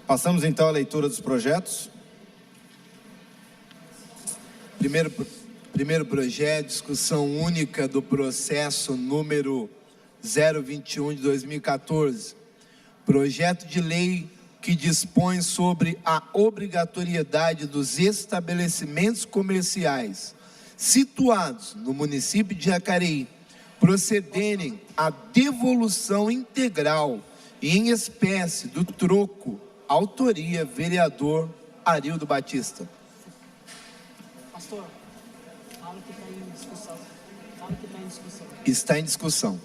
Passamos então à leitura dos projetos. Primeiro projeto, discussão única do processo número 021 de 2014. Projeto de lei que dispõe sobre a obrigatoriedade dos estabelecimentos comerciais situados no município de Jacareí procederem à devolução integral e em espécie do troco. Autoria, vereador Arildo Batista. Pastor, fala que está em discussão. Está em discussão.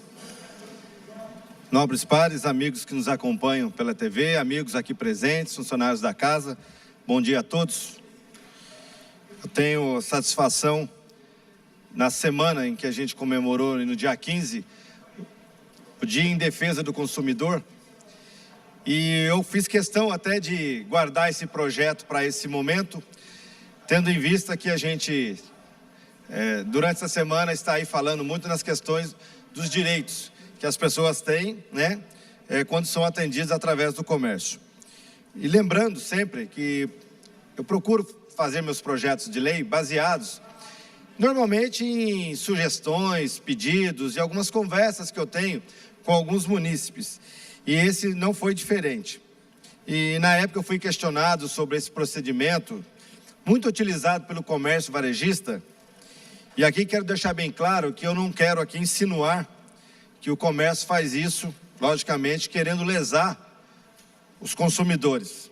Nobres pares, amigos que nos acompanham pela TV, amigos aqui presentes, funcionários da casa, bom dia a todos. Eu tenho satisfação, na semana em que a gente comemorou, no dia 15, o Dia em Defesa do Consumidor, e eu fiz questão até de guardar esse projeto para esse momento, tendo em vista que a gente, durante essa semana, está aí falando muito nas questões dos direitos que as pessoas têm, né, quando são atendidas através do comércio. E lembrando sempre que eu procuro fazer meus projetos de lei baseados, normalmente em sugestões, pedidos e algumas conversas que eu tenho com alguns munícipes. E esse não foi diferente. E na época eu fui questionado sobre esse procedimento, muito utilizado pelo comércio varejista. E aqui quero deixar bem claro que eu não quero aqui insinuar que o comércio faz isso, logicamente, querendo lesar os consumidores.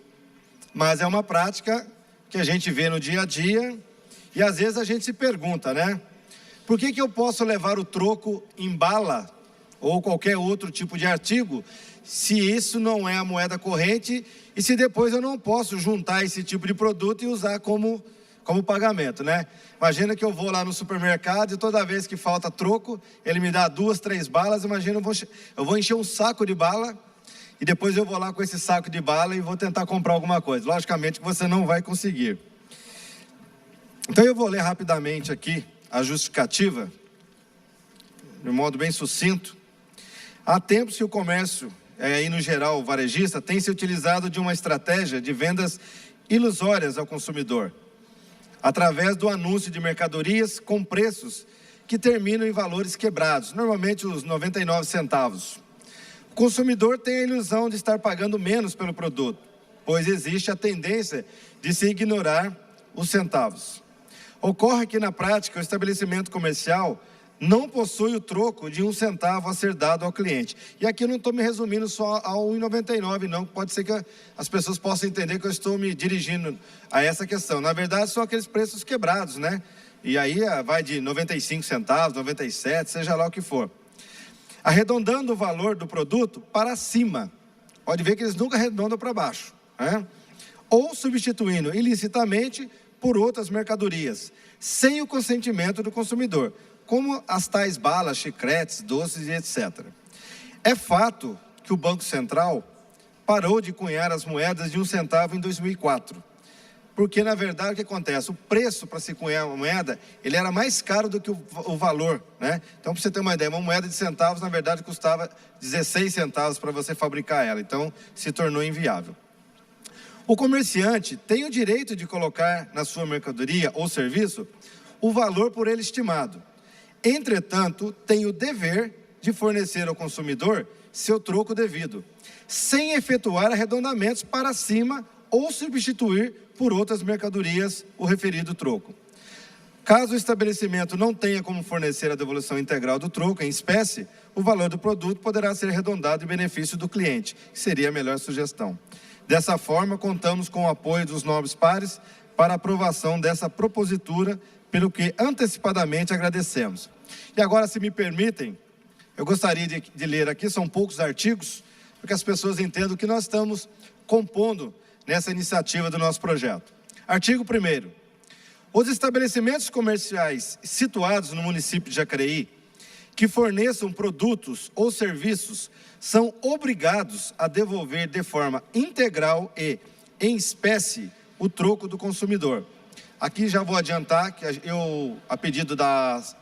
Mas é uma prática que a gente vê no dia a dia e às vezes a gente se pergunta, né? Por que eu posso levar o troco em bala ou qualquer outro tipo de artigo, se isso não é a moeda corrente e se depois eu não posso juntar esse tipo de produto e usar como pagamento, né? Imagina que eu vou lá no supermercado e toda vez que falta troco, ele me dá 2, 3 balas, imagina eu vou encher um saco de bala e depois eu vou lá com esse saco de bala e vou tentar comprar alguma coisa. Logicamente que você não vai conseguir. Então eu vou ler rapidamente aqui a justificativa, de um modo bem sucinto. Há tempos que o comércio, aí no geral o varejista, tem se utilizado de uma estratégia de vendas ilusórias ao consumidor, através do anúncio de mercadorias com preços que terminam em valores quebrados, normalmente os 99 centavos. O consumidor tem a ilusão de estar pagando menos pelo produto, pois existe a tendência de se ignorar os centavos. Ocorre que, na prática, o estabelecimento comercial não possui o troco de 1 centavo a ser dado ao cliente. E aqui eu não estou me resumindo só ao 1,99, não. Pode ser que as pessoas possam entender que eu estou me dirigindo a essa questão. Na verdade, são aqueles preços quebrados, né? E aí vai de 95 centavos, 97, seja lá o que for. Arredondando o valor do produto para cima. Pode ver que eles nunca arredondam para baixo, né? Ou substituindo ilicitamente por outras mercadorias, sem o consentimento do consumidor, como as tais balas, chicletes, doces e etc. É fato que o Banco Central parou de cunhar as moedas de 1 centavo em 2004, porque na verdade o que acontece? O preço para se cunhar uma moeda, ele era mais caro do que o valor, né? Então, para você ter uma ideia, uma moeda de centavos na verdade custava 16 centavos para você fabricar ela, então se tornou inviável. O comerciante tem o direito de colocar na sua mercadoria ou serviço o valor por ele estimado. Entretanto, tem o dever de fornecer ao consumidor seu troco devido, sem efetuar arredondamentos para cima ou substituir por outras mercadorias o referido troco. Caso o estabelecimento não tenha como fornecer a devolução integral do troco em espécie, o valor do produto poderá ser arredondado em benefício do cliente, que seria a melhor sugestão. Dessa forma, contamos com o apoio dos nobres pares para a aprovação dessa propositura, pelo que antecipadamente agradecemos. E agora, se me permitem, eu gostaria de ler aqui, são poucos artigos, para que as pessoas entendam o que nós estamos compondo nessa iniciativa do nosso projeto. Artigo 1º. Os estabelecimentos comerciais situados no município de Jacareí, que forneçam produtos ou serviços, são obrigados a devolver de forma integral e em espécie o troco do consumidor. Aqui já vou adiantar que a pedido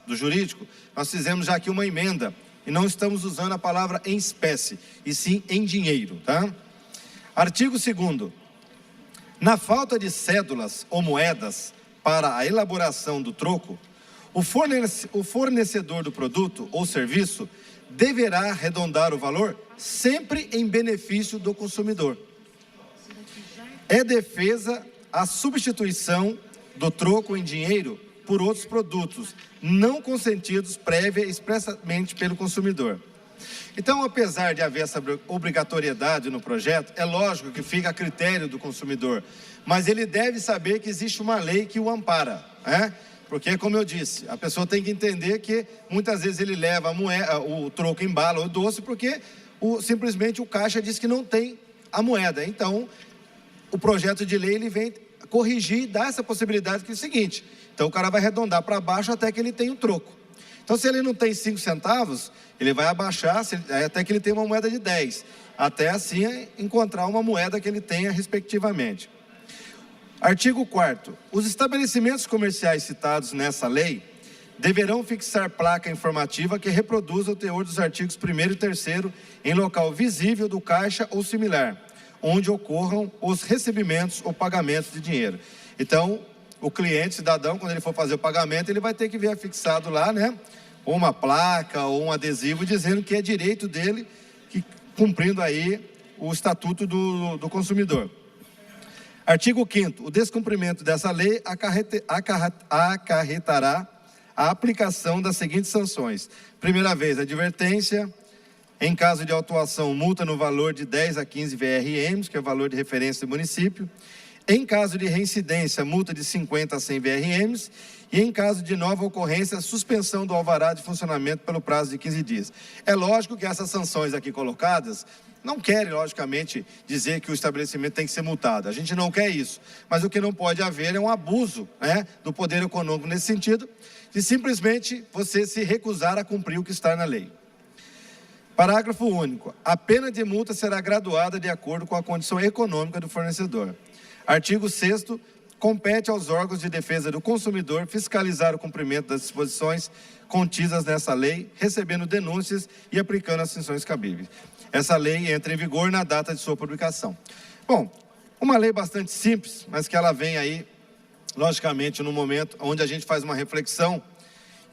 do jurídico, nós fizemos já aqui uma emenda e não estamos usando a palavra em espécie, e sim em dinheiro, tá? Artigo 2º. Na falta de cédulas ou moedas para a elaboração do troco, o fornecedor do produto ou serviço deverá arredondar o valor sempre em benefício do consumidor. É defesa a substituição do troco em dinheiro por outros produtos não consentidos prévia expressamente pelo consumidor. Então, apesar de haver essa obrigatoriedade no projeto, é lógico que fica a critério do consumidor, mas ele deve saber que existe uma lei que o ampara, né? Porque, como eu disse, a pessoa tem que entender que muitas vezes ele leva a moeda, o troco em bala ou doce, porque simplesmente o caixa diz que não tem a moeda. Então, o projeto de lei ele vem corrigir e dar essa possibilidade que é o seguinte: então o cara vai arredondar para baixo até que ele tenha um troco. Então, se ele não tem 5 centavos, ele vai abaixar até que ele tenha uma moeda de 10, até assim encontrar uma moeda que ele tenha respectivamente. Artigo 4º. Os estabelecimentos comerciais citados nessa lei deverão fixar placa informativa que reproduza o teor dos artigos 1º e 3º em local visível do caixa ou similar, onde ocorram os recebimentos ou pagamentos de dinheiro. Então, o cliente, cidadão, quando ele for fazer o pagamento, ele vai ter que ver fixado lá, né, ou uma placa ou um adesivo dizendo que é direito dele, cumprindo aí o Estatuto do Consumidor. Artigo 5º. O descumprimento dessa lei acarretará a aplicação das seguintes sanções. Primeira vez, advertência. Em caso de autuação, multa no valor de 10 a 15 VRMs, que é o valor de referência do município. Em caso de reincidência, multa de 50 a 100 VRMs. E em caso de nova ocorrência, suspensão do alvará de funcionamento pelo prazo de 15 dias. É lógico que essas sanções aqui colocadas não querem, logicamente, dizer que o estabelecimento tem que ser multado. A gente não quer isso. Mas o que não pode haver é um abuso, né, do poder econômico nesse sentido, de simplesmente você se recusar a cumprir o que está na lei. Parágrafo único. A pena de multa será graduada de acordo com a condição econômica do fornecedor. Artigo 6º. Compete aos órgãos de defesa do consumidor fiscalizar o cumprimento das disposições contidas nessa lei, recebendo denúncias e aplicando as sanções cabíveis. Essa lei entra em vigor na data de sua publicação. Bom, uma lei bastante simples, mas que ela vem aí, logicamente, no momento onde a gente faz uma reflexão,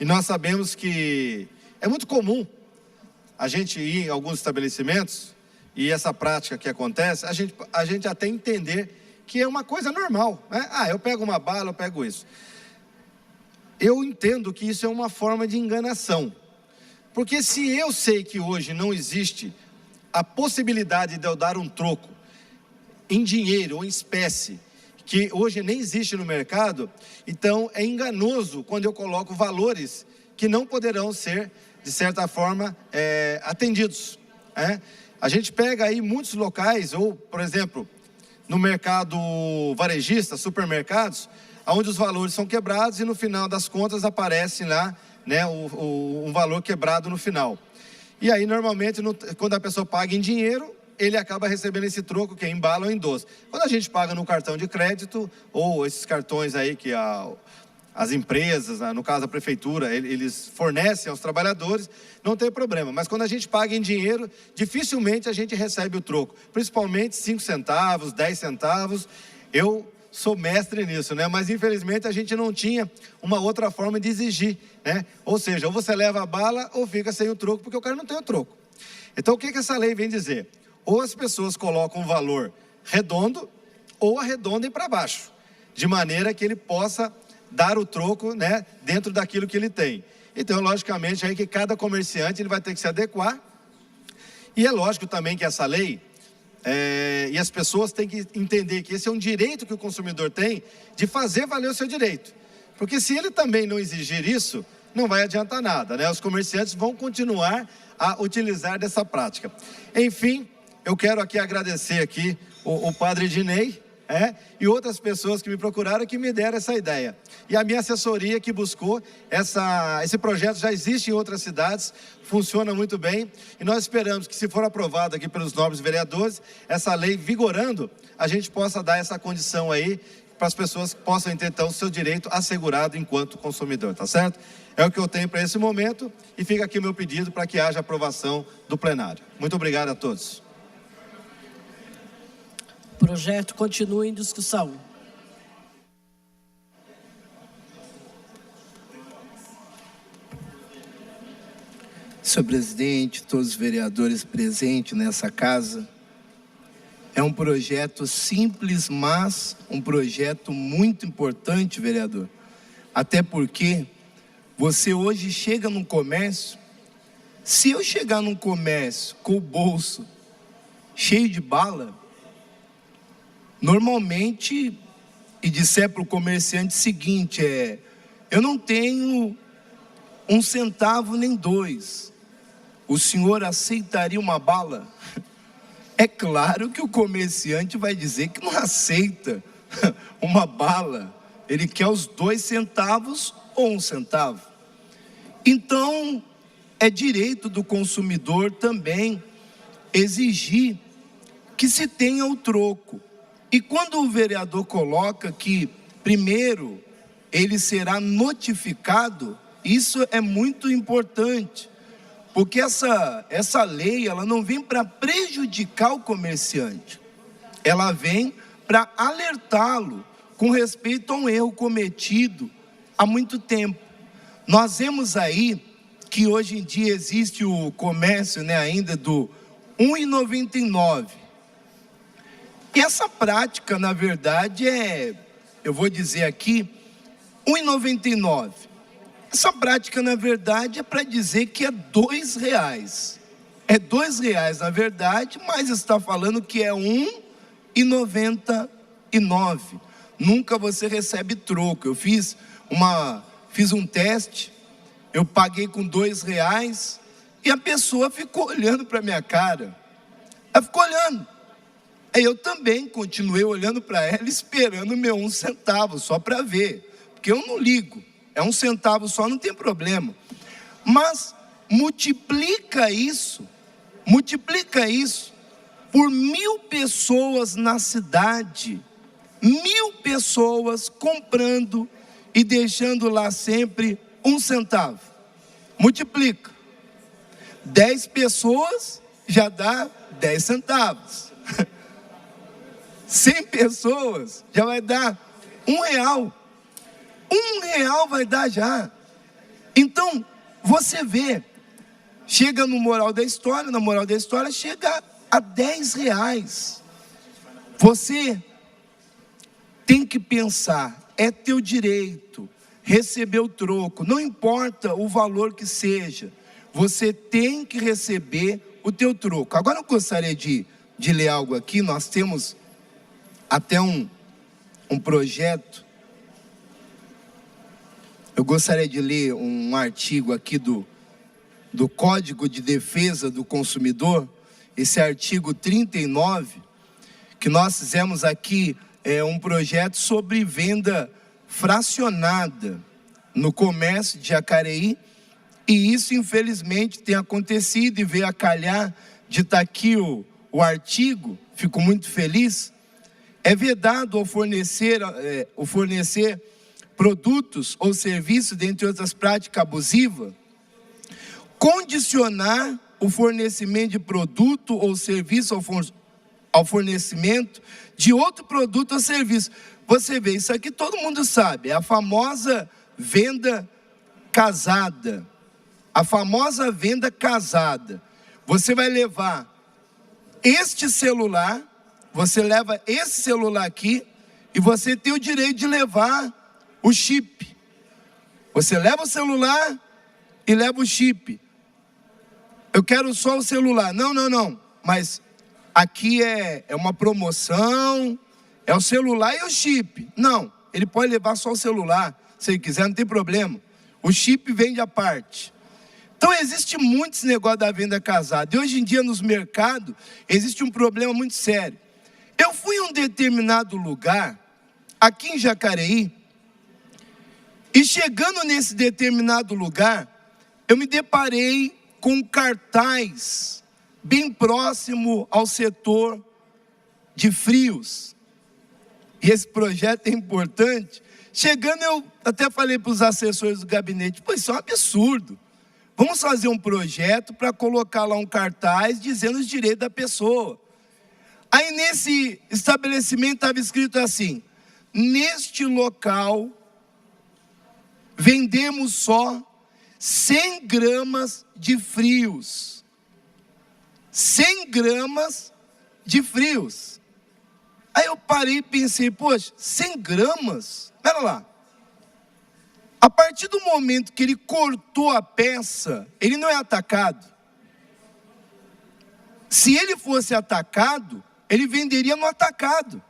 e nós sabemos que é muito comum a gente ir em alguns estabelecimentos, e essa prática que acontece, a gente até entender que é uma coisa normal, né? Eu pego uma bala, eu pego isso. Eu entendo que isso é uma forma de enganação, porque se eu sei que hoje não existe a possibilidade de eu dar um troco em dinheiro ou em espécie, que hoje nem existe no mercado, então é enganoso quando eu coloco valores que não poderão ser, de certa forma, atendidos, né? A gente pega aí muitos locais, ou, por exemplo, no mercado varejista, supermercados, onde os valores são quebrados e no final das contas aparece lá, né, um valor quebrado no final. E aí, normalmente, quando a pessoa paga em dinheiro, ele acaba recebendo esse troco que é em bala ou em doce. Quando a gente paga no cartão de crédito, ou esses cartões aí que as empresas, no caso a prefeitura, eles fornecem aos trabalhadores, não tem problema. Mas quando a gente paga em dinheiro, dificilmente a gente recebe o troco. Principalmente 5 centavos, 10 centavos. Eu sou mestre nisso, né? Mas infelizmente a gente não tinha uma outra forma de exigir, né? Ou seja, ou você leva a bala ou fica sem o troco, porque o cara não tem o troco. Então o que essa lei vem dizer? Ou as pessoas colocam um valor redondo, ou arredondem para baixo, de maneira que ele possa dar o troco, né, dentro daquilo que ele tem. Então, logicamente, aí que cada comerciante ele vai ter que se adequar. E é lógico também que essa lei, e as pessoas têm que entender que esse é um direito que o consumidor tem de fazer valer o seu direito. Porque se ele também não exigir isso, não vai adiantar nada, né? Os comerciantes vão continuar a utilizar dessa prática. Enfim, eu quero aqui agradecer aqui o padre Dinei, e outras pessoas que me procuraram, que me deram essa ideia. E a minha assessoria que buscou, esse projeto já existe em outras cidades, funciona muito bem, e nós esperamos que, se for aprovado aqui pelos nobres vereadores, essa lei vigorando, a gente possa dar essa condição aí, para as pessoas que possam ter, então, o seu direito assegurado enquanto consumidor, tá certo? É o que eu tenho para esse momento, e fica aqui o meu pedido para que haja aprovação do plenário. Muito obrigado a todos. Projeto continua em discussão. Senhor presidente, todos os vereadores presentes nessa casa, é um projeto simples, mas um projeto muito importante, vereador. Até porque você hoje chega num comércio, se eu chegar num comércio com o bolso cheio de bala, normalmente, e disser para o comerciante o seguinte, eu não tenho 1 centavo nem 2. O senhor aceitaria uma bala? É claro que o comerciante vai dizer que não aceita uma bala. Ele quer os 2 centavos ou 1 centavo. Então, é direito do consumidor também exigir que se tenha o troco. E quando o vereador coloca que, primeiro, ele será notificado, isso é muito importante. Porque essa lei, ela não vem para prejudicar o comerciante. Ela vem para alertá-lo com respeito a um erro cometido há muito tempo. Nós vemos aí que hoje em dia existe o comércio, ainda do R$ 1,99. E essa prática, na verdade, eu vou dizer aqui, R$ 1,99. Essa prática, na verdade, é para dizer que é R$ 2. É R$ 2, na verdade, mas está falando que é R$ 1,99. Nunca você recebe troco. Eu fiz um teste, eu paguei com R$ 2 e a pessoa ficou olhando para a minha cara. Ela ficou olhando. Aí eu também continuei olhando para ela, esperando o meu 1 centavo, só para ver, porque eu não ligo. É 1 centavo só, não tem problema. Mas multiplica isso por 1.000 pessoas na cidade. 1.000 pessoas comprando e deixando lá sempre 1 centavo. Multiplica. 10 pessoas já dá 10 centavos. 100 pessoas já vai dar R$ 1. R$ 1 vai dar já. Então, você vê, chega na moral da história, chega a R$ 10. Você tem que pensar, é teu direito receber o troco, não importa o valor que seja, você tem que receber o teu troco. Agora eu gostaria de ler algo aqui, nós temos até um projeto. Eu gostaria de ler um artigo aqui do Código de Defesa do Consumidor, esse artigo 39, que nós fizemos aqui um projeto sobre venda fracionada no comércio de Jacareí, e isso infelizmente tem acontecido e veio a calhar de estar aqui o artigo, fico muito feliz. É vedado fornecer produtos ou serviços, dentre outras práticas abusivas, condicionar o fornecimento de produto ou serviço ao fornecimento de outro produto ou serviço. Você vê, isso aqui todo mundo sabe, é a famosa venda casada. A famosa venda casada. Você vai levar este celular, você leva esse celular aqui, e você tem o direito de levar o chip. Você leva o celular e leva o chip. Eu quero só o celular. Não. Mas aqui é uma promoção, é o celular e o chip. Não, ele pode levar só o celular, se ele quiser, não tem problema. O chip vende à parte. Então existe muito esse negócio da venda casada. E hoje em dia nos mercados existe um problema muito sério. Eu fui em um determinado lugar, aqui em Jacareí, e chegando nesse determinado lugar, eu me deparei com um cartaz bem próximo ao setor de frios. E esse projeto é importante. Chegando, eu até falei para os assessores do gabinete, isso é um absurdo. Vamos fazer um projeto para colocar lá um cartaz dizendo os direitos da pessoa. Aí nesse estabelecimento estava escrito assim: neste local vendemos só 100 gramas de frios. 100 gramas de frios. Aí eu parei e pensei, poxa, 100 gramas? Pera lá. A partir do momento que ele cortou a peça, ele não é atacado. Se ele fosse atacado, ele venderia no atacado,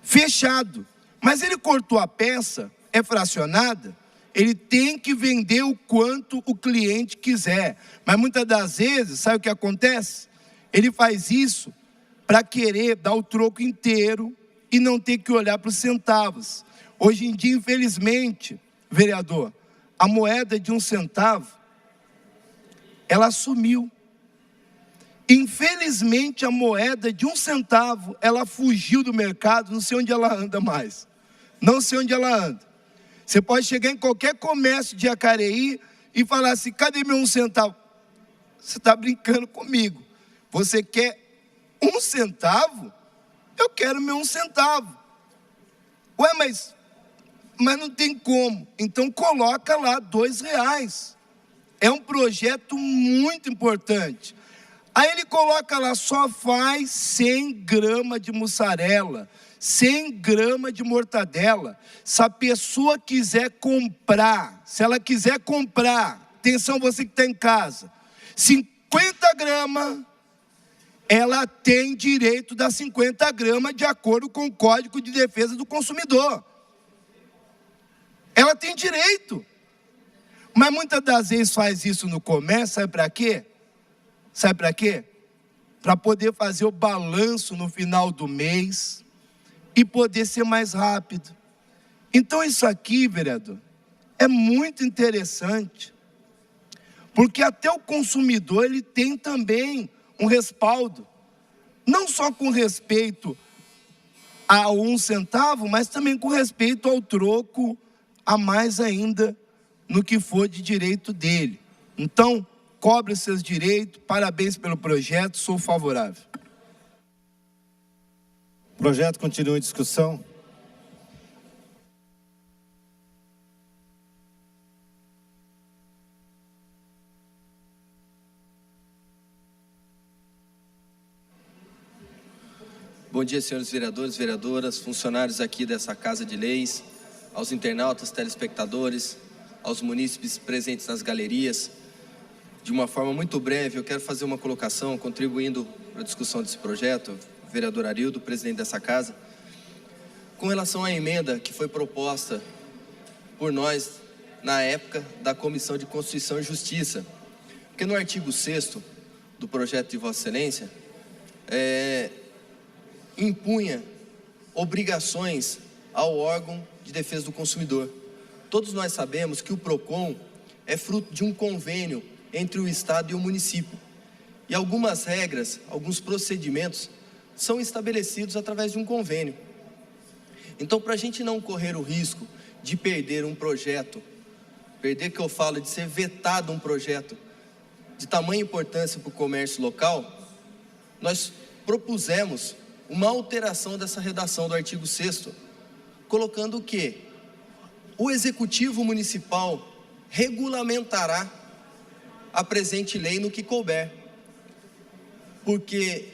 fechado. Mas ele cortou a peça, é fracionada, ele tem que vender o quanto o cliente quiser. Mas muitas das vezes, sabe o que acontece? Ele faz isso para querer dar o troco inteiro e não ter que olhar para os centavos. Hoje em dia, infelizmente, vereador, a moeda de 1 centavo, ela sumiu. Infelizmente, a moeda de 1 centavo, ela fugiu do mercado, não sei onde ela anda mais. Não sei onde ela anda. Você pode chegar em qualquer comércio de Jacareí e falar assim, cadê meu 1 centavo? Você está brincando comigo. Você quer 1 centavo? Eu quero meu 1 centavo. Ué, mas não tem como. Então coloca lá R$2. É um projeto muito importante. Aí ele coloca lá, só faz 100 gramas de mussarela, 100 gramas de mortadela. Se a pessoa quiser comprar, se ela quiser comprar, atenção você que está em casa, 50 gramas, ela tem direito das 50 gramas de acordo com o Código de Defesa do Consumidor. Ela tem direito. Mas muitas das vezes faz isso no comércio, sabe para quê? Sabe para quê? Para poder fazer o balanço no final do mês e poder ser mais rápido. Então isso aqui, vereador, é muito interessante, porque até o consumidor ele tem também um respaldo, não só com respeito ao 1 centavo, mas também com respeito ao troco a mais ainda no que for de direito dele. Então, cobre os seus direitos, parabéns pelo projeto, sou favorável. O projeto continua em discussão. Bom dia, senhores vereadores, vereadoras, funcionários aqui dessa Casa de Leis, aos internautas, telespectadores, aos munícipes presentes nas galerias. De uma forma muito breve, eu quero fazer uma colocação, contribuindo para a discussão desse projeto, vereador Arildo, presidente dessa casa, com relação à emenda que foi proposta por nós na época da Comissão de Constituição e Justiça. Porque no artigo 6º do projeto de Vossa Excelência, impunha obrigações ao órgão de defesa do consumidor. Todos nós sabemos que o PROCON é fruto de um convênio entre o Estado e o município. E algumas regras, alguns procedimentos são estabelecidos através de um convênio. Então, para a gente não correr o risco de perder um projeto, perder que eu falo de ser vetado um projeto de tamanha importância para o comércio local, nós propusemos uma alteração dessa redação do artigo 6º, colocando o quê? O Executivo Municipal regulamentará a presente lei no que couber, porque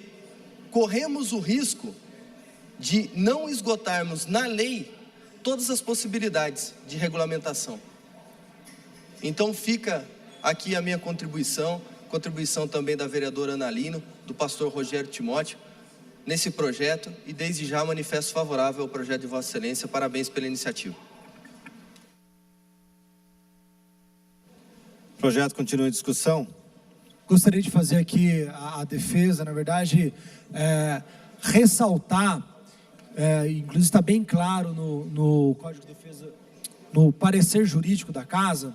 corremos o risco de não esgotarmos na lei todas as possibilidades de regulamentação. Então fica aqui a minha contribuição também da vereadora Ana Lino, do pastor Rogério Timóteo, nesse projeto, e desde já manifesto favorável ao projeto de Vossa Excelência. Parabéns pela iniciativa. O projeto continua em discussão. Gostaria de fazer aqui a defesa, na verdade, ressaltar, inclusive está bem claro no Código de Defesa, no parecer jurídico da Casa,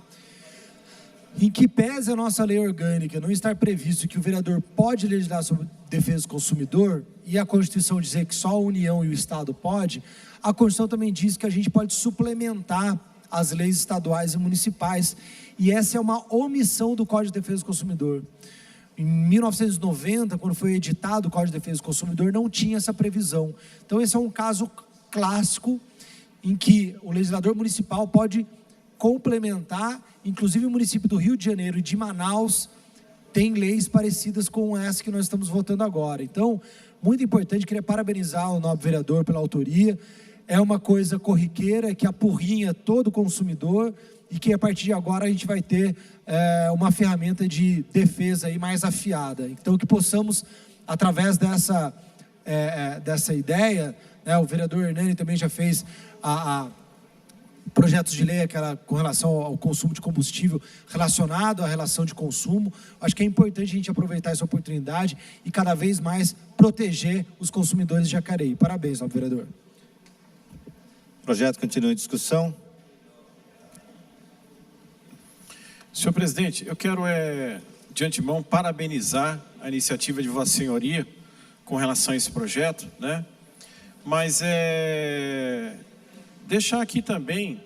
em que pese a nossa lei orgânica não estar previsto que o vereador pode legislar sobre defesa do consumidor, e a Constituição dizer que só a União e o Estado pode, a Constituição também diz que a gente pode suplementar as leis estaduais e municipais, e essa é uma omissão do Código de Defesa do Consumidor. Em 1990, quando foi editado o Código de Defesa do Consumidor, não tinha essa previsão. Então, esse é um caso clássico em que o legislador municipal pode complementar, inclusive o município do Rio de Janeiro e de Manaus tem leis parecidas com essa que nós estamos votando agora. Então, muito importante, queria parabenizar o nobre vereador pela autoria. É uma coisa corriqueira que apurrinha todo consumidor e que a partir de agora a gente vai ter uma ferramenta de defesa aí mais afiada. Então, que possamos, através dessa ideia, né, o vereador Hernani também já fez projetos de lei com relação ao consumo de combustível relacionado à relação de consumo. Acho que é importante a gente aproveitar essa oportunidade e cada vez mais proteger os consumidores de Jacareí. Parabéns, nobre vereador. O projeto continua em discussão. Senhor presidente, eu quero, de antemão, parabenizar a iniciativa de Vossa Senhoria com relação a esse projeto, né? Mas deixar aqui também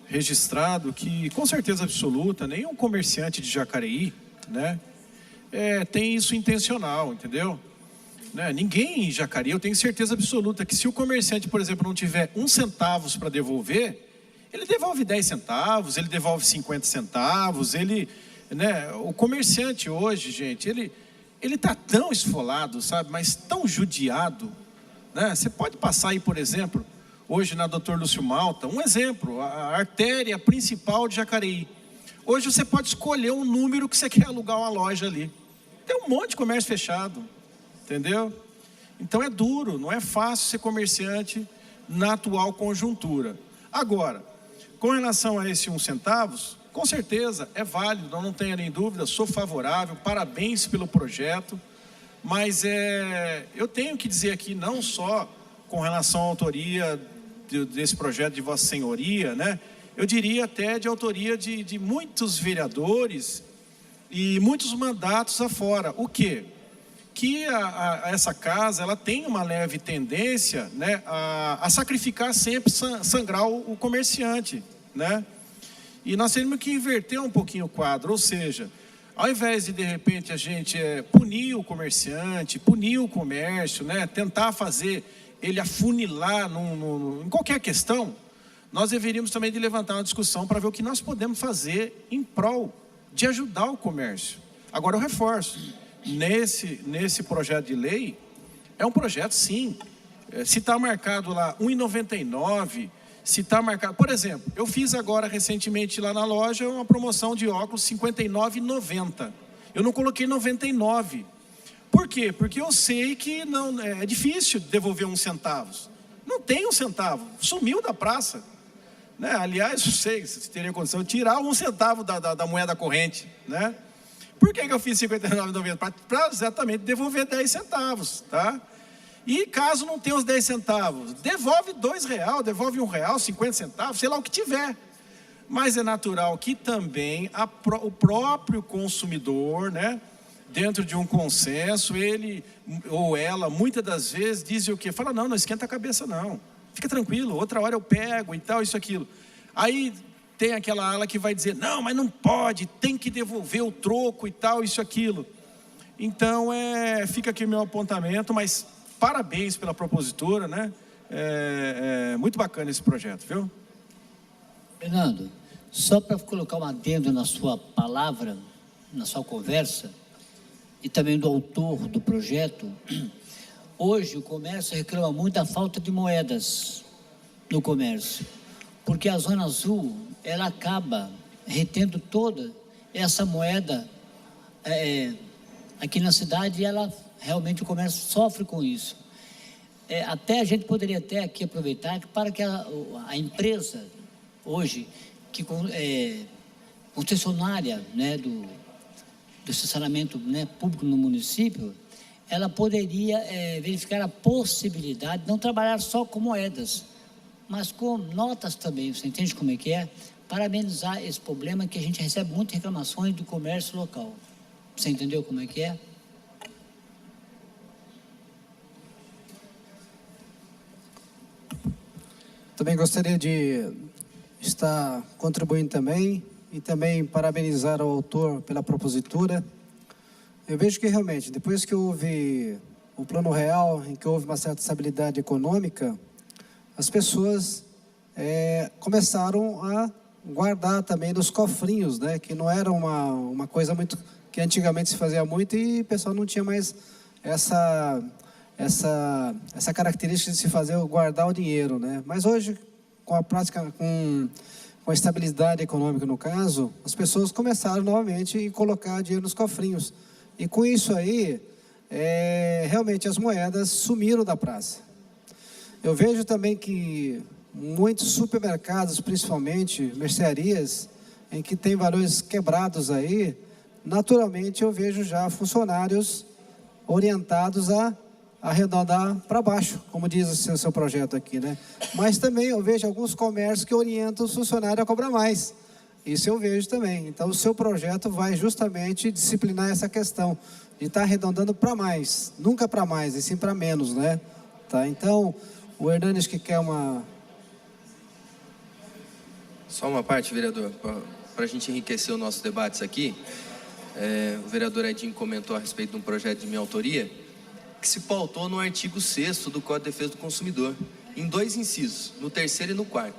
registrado que, com certeza absoluta, nenhum comerciante de Jacareí, né, tem isso intencional, entendeu? Né? Ninguém em Jacareí, eu tenho certeza absoluta que se o comerciante, por exemplo, não tiver 1 centavo para devolver, ele devolve 10 centavos, ele devolve 50 centavos, né, o comerciante hoje, gente, ele está tão esfolado, sabe, mas tão judiado, né? Você pode passar aí, por exemplo, hoje na Dr. Lúcio Malta, um exemplo, a artéria principal de Jacareí. Hoje você pode escolher um número que você quer alugar uma loja ali. Tem um monte de comércio fechado, entendeu? Então é duro, não é fácil ser comerciante na atual conjuntura. Agora, com relação a esse 1 centavos, com certeza é válido, não tenha nem dúvida, sou favorável, parabéns pelo projeto, mas eu tenho que dizer aqui, não só com relação à autoria desse projeto de Vossa Senhoria, né? Eu diria até de autoria de muitos vereadores e muitos mandatos afora. O quê? Que essa casa, ela tem uma leve tendência, né, a sacrificar sempre, sangrar o comerciante, né? E nós temos que inverter um pouquinho o quadro, ou seja, ao invés de repente a gente punir o comerciante, punir o comércio, né, tentar fazer ele afunilar em qualquer questão, nós deveríamos também de levantar uma discussão para ver o que nós podemos fazer em prol de ajudar o comércio. Agora eu reforço, nesse projeto de lei, é um projeto sim, se está marcado lá 1,99, se está marcado, por exemplo, eu fiz agora recentemente lá na loja uma promoção de óculos R$ 59,90, eu não coloquei 99, por quê? Porque eu sei que não, é difícil devolver 1 centavo, não tem 1 centavo, sumiu da praça, né? Aliás, eu sei, se teria condição de tirar 1 centavo da moeda corrente, né? Por que eu fiz R$ 59,90? Para exatamente devolver 10 centavos, tá? E caso não tenha os 10 centavos, devolve R$2, devolve R$1, 50 centavos, sei lá o que tiver. Mas é natural que também o próprio consumidor, né, dentro de um consenso, ele ou ela, muitas das vezes, dizem o quê? Fala, não esquenta a cabeça não, fica tranquilo, outra hora eu pego e tal, isso, aquilo. Aí tem aquela ala que vai dizer, não, mas não pode, tem que devolver o troco e tal, isso, aquilo. Então, fica aqui o meu apontamento, mas parabéns pela propositura, né? Muito bacana esse projeto, viu? Fernando, só para colocar um adendo na sua palavra, na sua conversa, e também do autor do projeto, hoje o comércio reclama muito da falta de moedas no comércio, porque a Zona Azul, ela acaba retendo toda essa moeda aqui na cidade, e ela realmente, o comércio sofre com isso. Até a gente poderia até aqui aproveitar para que a empresa hoje, que concessionária, né, do estacionamento, né, público no município, ela poderia verificar a possibilidade de não trabalhar só com moedas, mas com notas também. Você entende como é que é? Para amenizar esse problema que a gente recebe muitas reclamações do comércio local. Você entendeu como é que é? Também gostaria de estar contribuindo também e também parabenizar o autor pela propositura. Eu vejo que realmente, depois que houve o Plano Real, em que houve uma certa estabilidade econômica, as pessoas começaram a guardar também nos cofrinhos, né? Que não era uma coisa muito que antigamente se fazia muito e o pessoal não tinha mais essa característica de se fazer guardar o dinheiro, né? Mas hoje, com a prática, com a estabilidade econômica no caso, as pessoas começaram novamente a colocar dinheiro nos cofrinhos. E com isso aí, realmente as moedas sumiram da praça. Eu vejo também que muitos supermercados, principalmente mercearias, em que tem valores quebrados aí, naturalmente eu vejo já funcionários orientados a arredondar para baixo, como diz o seu projeto aqui, né? Mas também eu vejo alguns comércios que orientam os funcionários a cobrar mais. Isso eu vejo também. Então, o seu projeto vai justamente disciplinar essa questão de estar arredondando para mais, nunca para mais, e sim para menos, né? Tá? Então, o Hernanes que quer uma... Só uma parte, vereador, para a gente enriquecer os nossos debates aqui. O vereador Edinho comentou a respeito de um projeto de minha autoria, que se pautou no artigo 6º do Código de Defesa do Consumidor, em 2 incisos, no 3º e no 4º.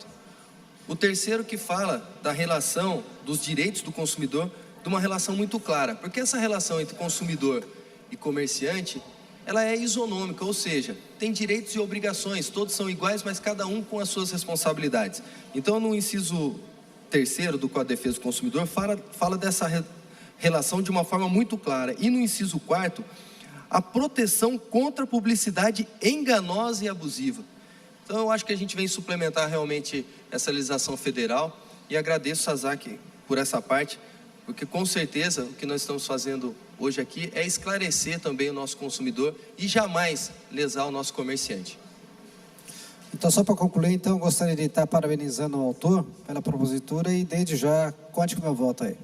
O 3º que fala da relação dos direitos do consumidor, de uma relação muito clara, porque essa relação entre consumidor e comerciante, ela é isonômica, ou seja, tem direitos e obrigações, todos são iguais, mas cada um com as suas responsabilidades. Então, no inciso 3º do Código de Defesa do Consumidor, fala dessa relação de uma forma muito clara. E no inciso 4º, a proteção contra a publicidade enganosa e abusiva. Então, eu acho que a gente vem suplementar realmente essa legislação federal e agradeço, Sazak, por essa parte, porque com certeza o que nós estamos fazendo hoje aqui é esclarecer também o nosso consumidor e jamais lesar o nosso comerciante. Então, só para concluir, então, eu gostaria de estar parabenizando o autor pela propositura e, desde já, conte com o meu voto aí.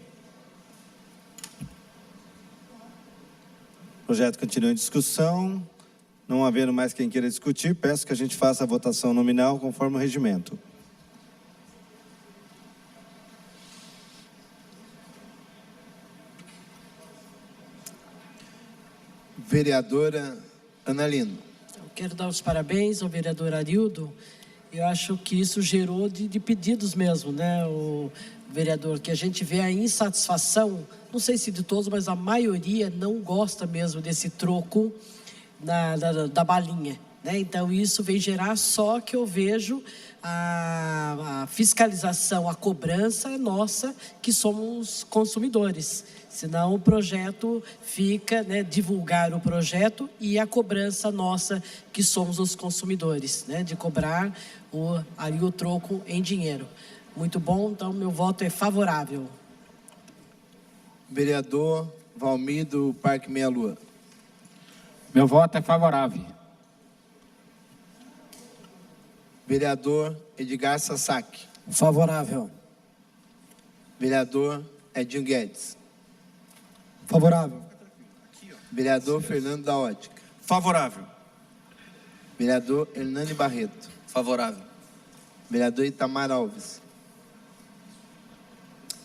O projeto continua em discussão. Não havendo mais quem queira discutir, peço que a gente faça a votação nominal conforme o regimento. Vereadora Ana Lino. Eu quero dar os parabéns ao vereador Arildo. Eu acho que isso gerou de pedidos mesmo, né, o vereador, que a gente vê a insatisfação, não sei se de todos, mas a maioria não gosta mesmo desse troco da balinha, né? Então isso vem gerar, só que eu vejo a fiscalização, a cobrança é nossa, que somos consumidores. Senão o projeto fica, né, divulgar o projeto e a cobrança nossa, que somos os consumidores, né, de cobrar o troco em dinheiro. Muito bom, então meu voto é favorável. Vereador Valmir do Parque Meia Lua. Meu voto é favorável. Vereador Edgar Sasaki. Favorável. Vereador Edinho Guedes. Favorável. Vereador Fernando da Ótica. Favorável. Vereador Hernani Barreto. Favorável. Vereador Itamar Alves.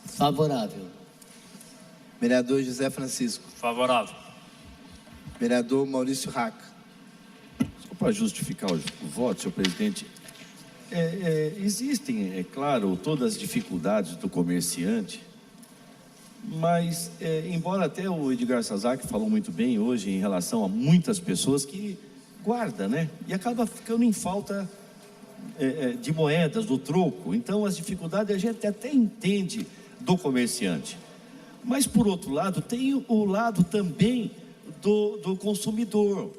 Favorável. Vereador José Francisco. Favorável. Vereador Maurício Raca. Só para justificar o voto, senhor presidente, existem, é claro, todas as dificuldades do comerciante, mas, embora até o Edgar Sasaki falou muito bem hoje em relação a muitas pessoas que guardam, né? E acaba ficando em falta de moedas, do troco. Então, as dificuldades a gente até entende do comerciante. Mas, por outro lado, tem o lado também do consumidor,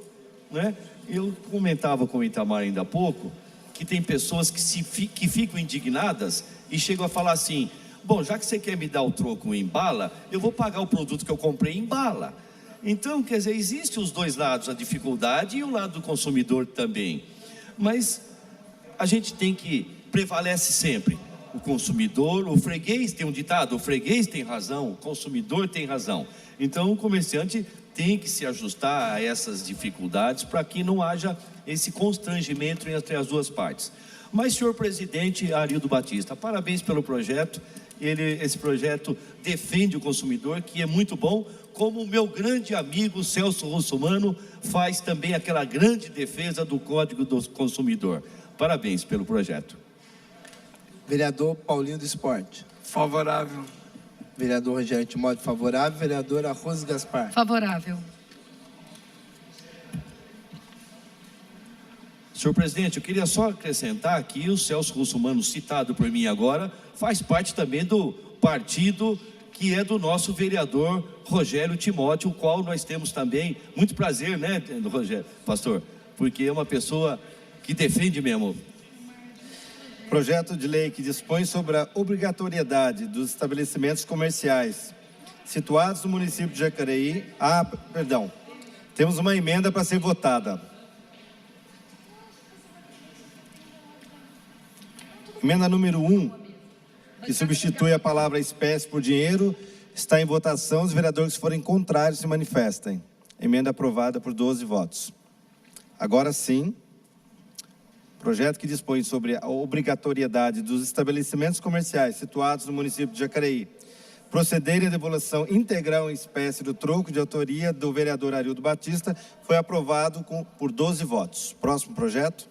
né? Eu comentava com o Itamar ainda há pouco, que tem pessoas que ficam indignadas e chegam a falar assim: bom, já que você quer me dar o troco em bala, eu vou pagar o produto que eu comprei em bala. Então, quer dizer, existem os dois lados, a dificuldade e o lado do consumidor também. Mas a gente tem que prevalece sempre o consumidor, o freguês tem um ditado, o freguês tem razão, o consumidor tem razão. Então, o comerciante tem que se ajustar a essas dificuldades para que não haja esse constrangimento entre as duas partes. Mas, senhor presidente Arildo Batista, parabéns pelo projeto esse projeto defende o consumidor, que é muito bom, como o meu grande amigo Celso Russomano faz também aquela grande defesa do Código do Consumidor. Parabéns pelo projeto. Vereador Paulinho do Esporte. Favorável. Vereador Rogério Timóteo, favorável. Vereadora Rose Gaspar. Favorável. Senhor presidente, eu queria só acrescentar que o Celso Russomano, citado por mim agora, faz parte também do partido que é do nosso vereador Rogério Timóteo, o qual nós temos também muito prazer, né, Rogério, pastor? Porque é uma pessoa que defende mesmo. Projeto de lei que dispõe sobre a obrigatoriedade dos estabelecimentos comerciais situados no município de Jacareí. Temos uma emenda para ser votada. Emenda número 1, que substitui a palavra espécie por dinheiro, está em votação. Os vereadores que forem contrários se manifestem. Emenda aprovada por 12 votos. Agora sim, projeto que dispõe sobre a obrigatoriedade dos estabelecimentos comerciais situados no município de Jacareí procederem à devolução integral em espécie do troco de autoria do vereador Arildo Batista, foi aprovado por 12 votos. Próximo projeto.